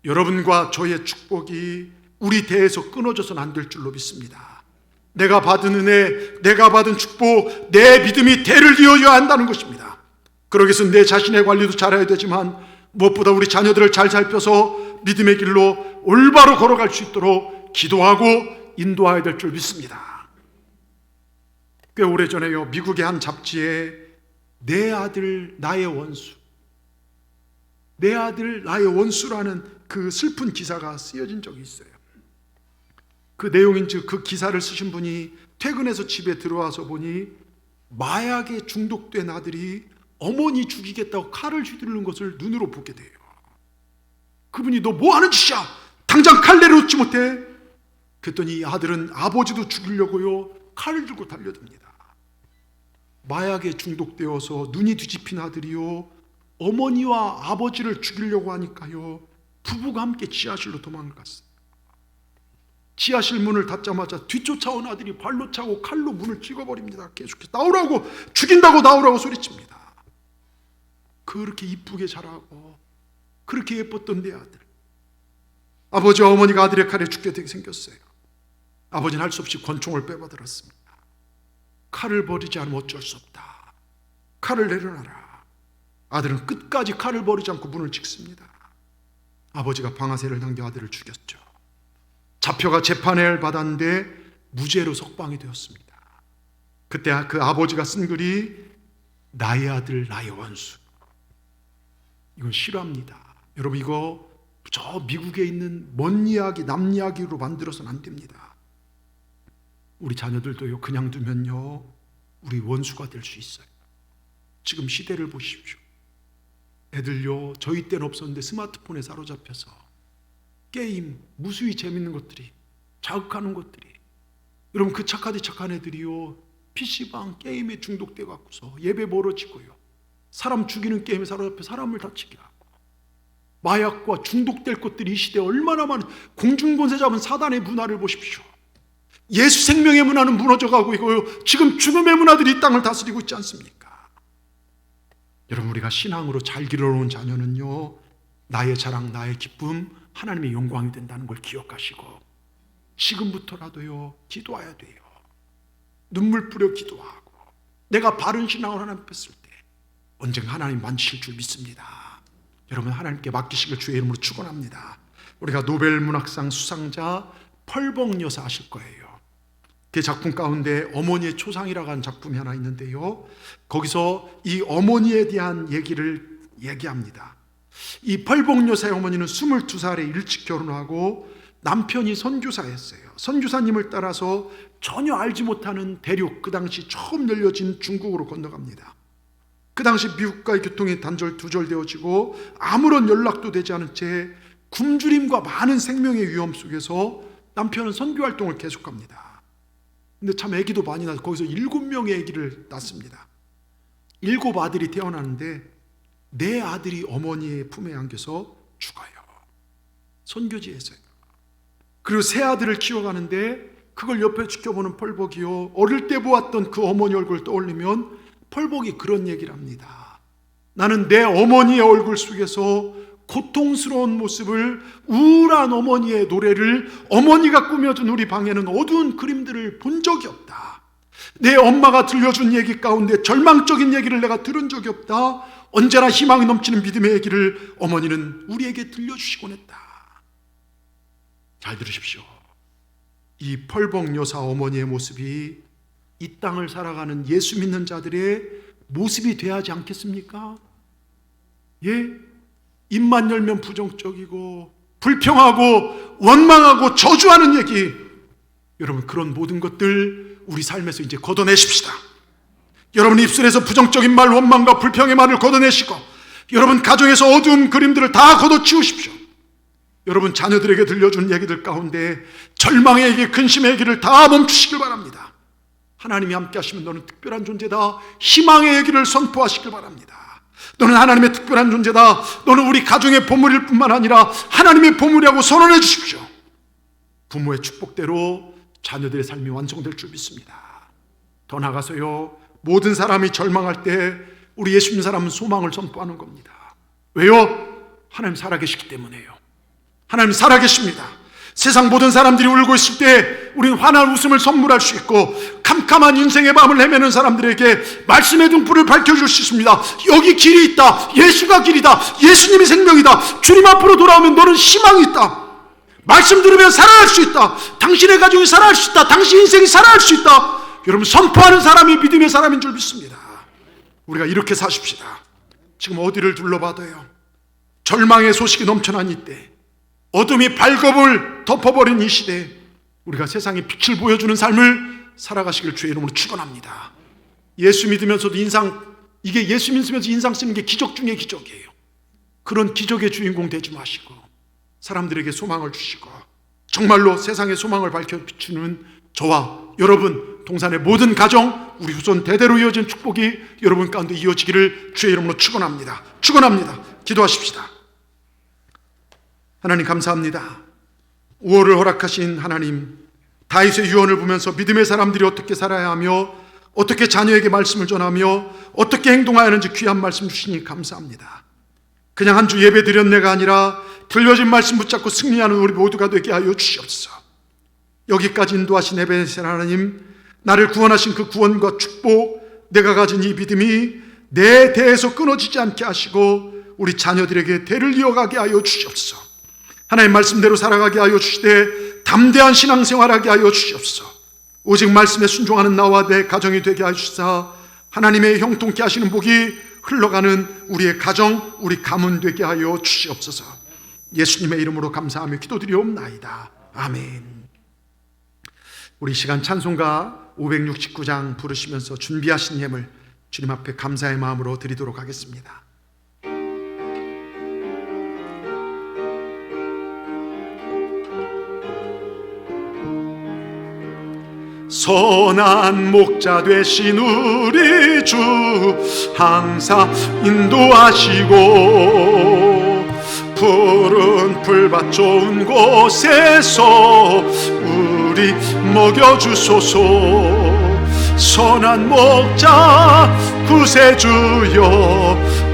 여러분과 저의 축복이 우리 대에서 끊어져서는 안 될 줄로 믿습니다. 내가 받은 은혜, 내가 받은 축복, 내 믿음이 대를 이어야 한다는 것입니다. 그러기 위해서 내 자신의 관리도 잘해야 되지만 무엇보다 우리 자녀들을 잘 살펴서 믿음의 길로 올바로 걸어갈 수 있도록 기도하고 인도해야 될 줄 믿습니다. 꽤 오래전에요, 미국의 한 잡지에 내 아들 나의 원수, 내 아들 나의 원수라는 그 슬픈 기사가 쓰여진 적이 있어요. 그 내용인즉 그 기사를 쓰신 분이 퇴근해서 집에 들어와서 보니 마약에 중독된 아들이 어머니 죽이겠다고 칼을 휘두르는 것을 눈으로 보게 돼요. 그분이 너 뭐 하는 짓이야? 당장 칼 내려놓지 못해? 그랬더니 이 아들은 아버지도 죽이려고요, 칼을 들고 달려듭니다. 마약에 중독되어서 눈이 뒤집힌 아들이요, 어머니와 아버지를 죽이려고 하니까요, 부부가 함께 지하실로 도망갔어요. 지하실 문을 닫자마자 뒤쫓아온 아들이 발로 차고 칼로 문을 찍어버립니다. 계속해서 나오라고, 죽인다고 나오라고 소리칩니다. 그렇게 이쁘게 자라고 그렇게 예뻤던 내 아들, 아버지와 어머니가 아들의 칼에 죽게 되게 생겼어요. 아버지는 할 수 없이 권총을 빼받들었습니다. 칼을 버리지 않으면 어쩔 수 없다. 칼을 내려놔라. 아들은 끝까지 칼을 버리지 않고 문을 찍습니다. 아버지가 방아쇠를 당겨 아들을 죽였죠. 잡혀가 재판을 받았는데 무죄로 석방이 되었습니다. 그때 그 아버지가 쓴 글이 나의 아들 나의 원수. 이건 싫어합니다. 여러분, 이거 저 미국에 있는 먼 이야기, 남 이야기로 만들어서는 안 됩니다. 우리 자녀들도요, 그냥 두면요, 우리 원수가 될 수 있어요. 지금 시대를 보십시오. 애들요, 저희 때는 없었는데 스마트폰에 사로잡혀서 게임, 무수히 재밌는 것들이, 자극하는 것들이, 여러분, 그 착하디 착한 애들이요, PC방 게임에 중독돼 갖고서 예배 멀어지고요, 사람 죽이는 게임에 사로잡혀 사람을 다치게 하고, 마약과 중독될 것들이 이 시대에 얼마나 많은, 공중권세 잡은 사단의 문화를 보십시오. 예수 생명의 문화는 무너져가고 있고요, 지금 죽음의 문화들이 이 땅을 다스리고 있지 않습니까? 여러분, 우리가 신앙으로 잘 길러놓은 자녀는요, 나의 자랑, 나의 기쁨, 하나님의 영광이 된다는 걸 기억하시고 지금부터라도요, 기도해야 돼요. 눈물 뿌려 기도하고 내가 바른 신앙을 하나님 앞에 했을 때 언젠가 하나님 만지실 줄 믿습니다. 여러분, 하나님께 맡기시길 주의 이름으로 축원합니다. 우리가 노벨 문학상 수상자 펄벅 여사 아실 거예요. 그 작품 가운데 어머니의 초상이라고 하는 작품이 하나 있는데요, 거기서 이 어머니에 대한 얘기를 얘기합니다. 이 펄벅 여사의 어머니는 22살에 일찍 결혼하고 남편이 선교사였어요. 선교사님을 따라서 전혀 알지 못하는 대륙, 그 당시 처음 열려진 중국으로 건너갑니다. 그 당시 미국과의 교통이 두절되어지고 아무런 연락도 되지 않은 채 굶주림과 많은 생명의 위험 속에서 남편은 선교 활동을 계속합니다. 근데 참 아기도 많이 낳아서 거기서 7명의 아기를 낳습니다. 7 아들이 태어나는데 4 아들이 어머니의 품에 안겨서 죽어요. 선교지에서요. 그리고 3 아들을 키워가는데 그걸 옆에 지켜보는 펄벅이요, 어릴 때 보았던 그 어머니 얼굴을 떠올리면 펄벅이 그런 얘기를 합니다. 나는 내 어머니의 얼굴 속에서 고통스러운 모습을, 우울한 어머니의 노래를, 어머니가 꾸며준 우리 방에는 어두운 그림들을 본 적이 없다. 내 엄마가 들려준 얘기 가운데 절망적인 얘기를 내가 들은 적이 없다. 언제나 희망이 넘치는 믿음의 얘기를 어머니는 우리에게 들려주시곤 했다. 잘 들으십시오. 이 펄벅 여사 어머니의 모습이 이 땅을 살아가는 예수 믿는 자들의 모습이 돼야 하지 않겠습니까? 예? 입만 열면 부정적이고 불평하고 원망하고 저주하는 얘기, 여러분 그런 모든 것들 우리 삶에서 이제 걷어내십시다. 여러분 입술에서 부정적인 말, 원망과 불평의 말을 걷어내시고, 여러분 가정에서 어두운 그림들을 다 걷어치우십시오. 여러분 자녀들에게 들려준 얘기들 가운데 절망의 얘기, 근심의 얘기를 다 멈추시길 바랍니다. 하나님이 함께 하시면 너는 특별한 존재다, 희망의 얘기를 선포하시길 바랍니다. 너는 하나님의 특별한 존재다, 너는 우리 가정의 보물일 뿐만 아니라 하나님의 보물이라고 선언해 주십시오. 부모의 축복대로 자녀들의 삶이 완성될 줄 믿습니다. 더 나아가서요, 모든 사람이 절망할 때 우리 예수 믿는 사람은 소망을 선포하는 겁니다. 왜요? 하나님 살아계시기 때문에요. 하나님 살아계십니다. 세상 모든 사람들이 울고 있을 때 우리는 환한 웃음을 선물할 수 있고, 캄캄한 인생의 밤을 헤매는 사람들에게 말씀의 등불을 밝혀줄 수 있습니다. 여기 길이 있다, 예수가 길이다, 예수님이 생명이다, 주님 앞으로 돌아오면 너는 희망이 있다, 말씀 들으면 살아날 수 있다, 당신의 가정이 살아날 수 있다, 당신 인생이 살아날 수 있다. 여러분 선포하는 사람이 믿음의 사람인 줄 믿습니다. 우리가 이렇게 사십시다. 지금 어디를 둘러봐도요, 절망의 소식이 넘쳐난 이때, 어둠이 발겁을 덮어버린 이 시대에 우리가 세상에 빛을 보여주는 삶을 살아가시길 주의 이름으로 축원합니다. 예수 믿으면서도 이게 예수 믿으면서 인상 쓰는 게 기적 중에 기적이에요. 그런 기적의 주인공 되지 마시고 사람들에게 소망을 주시고, 정말로 세상에 소망을 밝혀 비추는 저와 여러분, 동산의 모든 가정, 우리 후손 대대로 이어진 축복이 여러분 가운데 이어지기를 주의 이름으로 축원합니다. 축원합니다. 기도하십시다. 하나님 감사합니다. 5월을 허락하신 하나님, 다윗의 유언을 보면서 믿음의 사람들이 어떻게 살아야 하며 어떻게 자녀에게 말씀을 전하며 어떻게 행동해야 하는지 귀한 말씀 주시니 감사합니다. 그냥 한 주 예배 드렸네가 아니라 들려진 말씀 붙잡고 승리하는 우리 모두가 되게 하여 주시옵소서. 여기까지 인도하신 에베네셀 하나님, 나를 구원하신 그 구원과 축복, 내가 가진 이 믿음이 내 대에서 끊어지지 않게 하시고 우리 자녀들에게 대를 이어가게 하여 주시옵소서. 하나님 말씀대로 살아가게 하여 주시되 담대한 신앙생활하게 하여 주시옵소서. 오직 말씀에 순종하는 나와 내 가정이 되게 하시사 하나님의 형통케 하시는 복이 흘러가는 우리의 가정, 우리 가문 되게 하여 주시옵소서. 예수님의 이름으로 감사하며 기도드리옵나이다. 아멘. 우리 시간 찬송가 569장 부르시면서 준비하신 예물 주님 앞에 감사의 마음으로 드리도록 하겠습니다. 선한 목자 되신 우리 주 항상 인도하시고 푸른 풀밭 좋은 곳에서 우리 먹여주소서. 선한 목자 구세주여